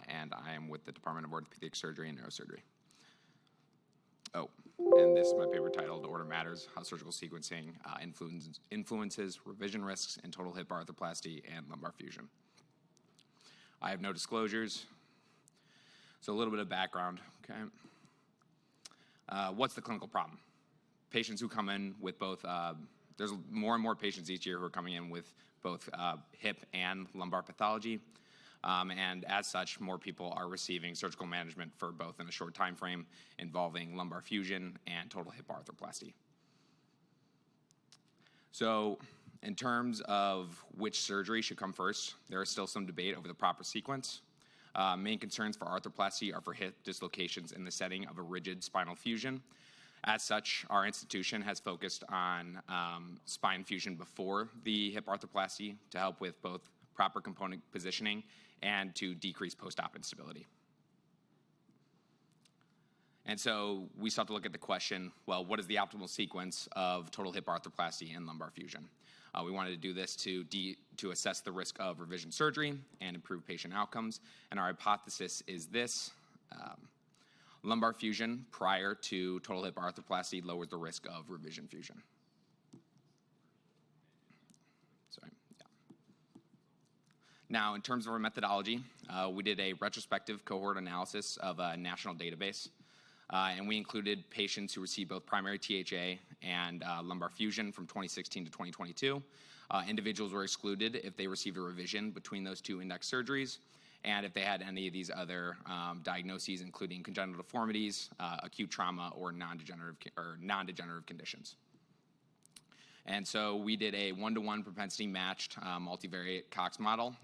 and I am with the Department of Orthopedic Surgery and Neurosurgery. Oh, and this is my paper titled Order Matters, How Surgical Sequencing Influences Revision Risks in Total Hip Arthroplasty and Lumbar Fusion. I have no disclosures, so a little bit of background, okay? What's the clinical problem? Patients who come in with both, there's more and more patients each year who are coming in with both hip and lumbar pathology. And as such, more people are receiving surgical management for both in a short time frame involving lumbar fusion and total hip arthroplasty. So in terms of which surgery should come first, there is still some debate over the proper sequence. Main concerns for arthroplasty are for hip dislocations in the setting of a rigid spinal fusion. As such, our institution has focused on spine fusion before the hip arthroplasty to help with both proper component positioning and to decrease post-op instability. And so we start to look at the question, well, what is the optimal sequence of total hip arthroplasty and lumbar fusion? We wanted to do this to assess the risk of revision surgery and improve patient outcomes. And our hypothesis is this. Lumbar fusion prior to total hip arthroplasty lowers the risk of revision fusion. Now, in terms of our methodology, we did a retrospective cohort analysis of a national database, and we included patients who received both primary THA and lumbar fusion from 2016 to 2022. Individuals were excluded if they received a revision between those two index surgeries, and if they had any of these other diagnoses, including congenital deformities, acute trauma, or non-degenerative conditions. And so we did a one-to-one propensity matched multivariate Cox model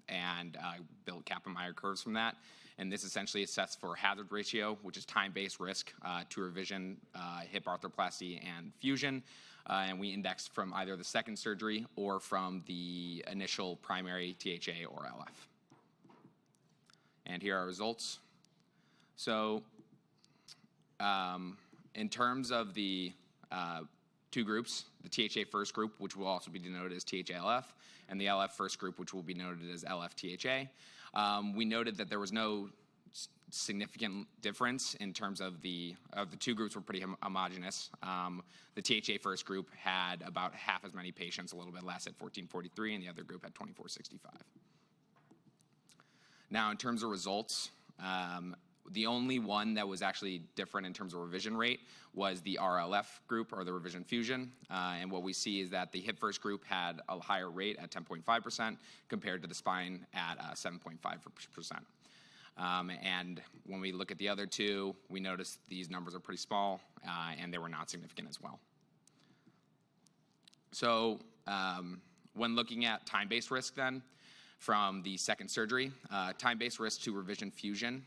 and built Kaplan-Meier curves from that. And this essentially assessed for hazard ratio, which is time-based risk to revision hip arthroplasty and fusion. And we indexed from either the second surgery or from the initial primary THA or LF. And here are our results. So in terms of the two groups, the THA first group, which will also be denoted as THA-LF, and the LF first group, which will be noted as LF-THA. We noted that there was no significant difference in terms of the two groups were pretty homogeneous. The THA first group had about half as many patients, a little bit less at 1443, and the other group had 2465. Now, in terms of results, the only one that was actually different in terms of revision rate was the RLF group, or the revision fusion. And what we see is that the hip first group had a higher rate at 10.5% compared to the spine at 7.5%. And when we look at the other two, we notice these numbers are pretty small, and they were not significant as well. So when looking at time-based risk then, from the second surgery, time-based risk to revision fusion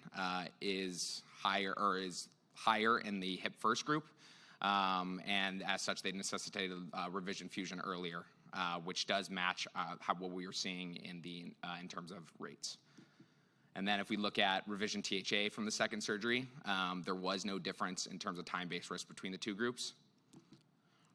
is higher in the hip first group, and as such, they necessitated revision fusion earlier, which does match what we were seeing in terms of rates. And then if we look at revision THA from the second surgery, there was no difference in terms of time-based risk between the two groups.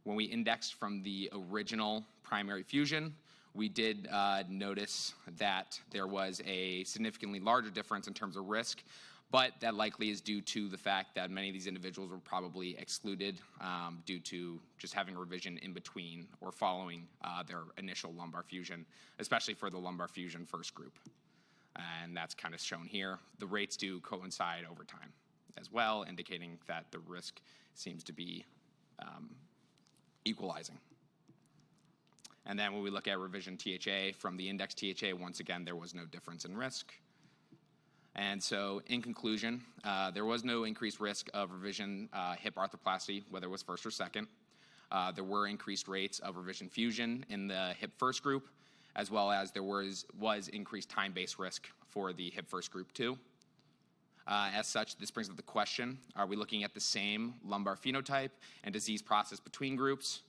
When we indexed from the original primary fusion, we did notice that there was a significantly larger difference in terms of risk, but that likely is due to the fact that many of these individuals were probably excluded due to just having a revision in between or following their initial lumbar fusion, especially for the lumbar fusion first group. And that's kind of shown here. The rates do coincide over time as well, indicating that the risk seems to be equalizing. And then when we look at revision THA from the index THA, once again, there was no difference in risk. And so in conclusion, there was no increased risk of revision hip arthroplasty, whether it was first or second. There were increased rates of revision fusion in the hip first group, as well as there was increased time-based risk for the hip first group too. As such, this brings up the question, are we looking at the same lumbar phenotype and disease process between groups?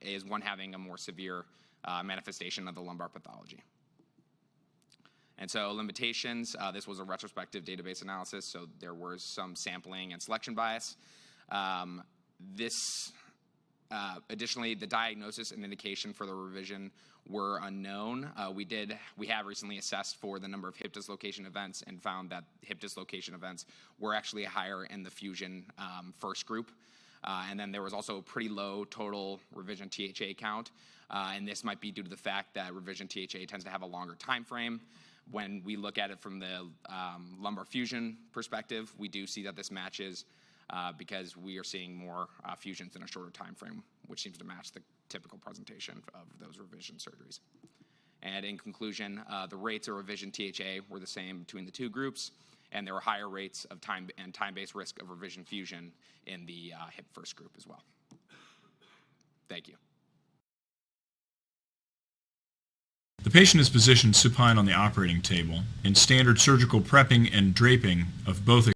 Is one having a more severe manifestation of the lumbar pathology? And so limitations, this was a retrospective database analysis, so there was some sampling and selection bias. This Additionally, the diagnosis and indication for the revision were unknown. We have recently assessed for the number of hip dislocation events and found that hip dislocation events were actually higher in the fusion first group. And then there was also a pretty low total revision THA count. And this might be due to the fact that revision THA tends to have a longer time frame. When we look at it from the lumbar fusion perspective, we do see that this matches because we are seeing more fusions in a shorter time frame, which seems to match the typical presentation of those revision surgeries. And in conclusion, the rates of revision THA were the same between the two groups, and there were higher rates of time-based risk of revision fusion in the hip first group as well. Thank you. The patient is positioned supine on the operating table in standard surgical prepping and draping of both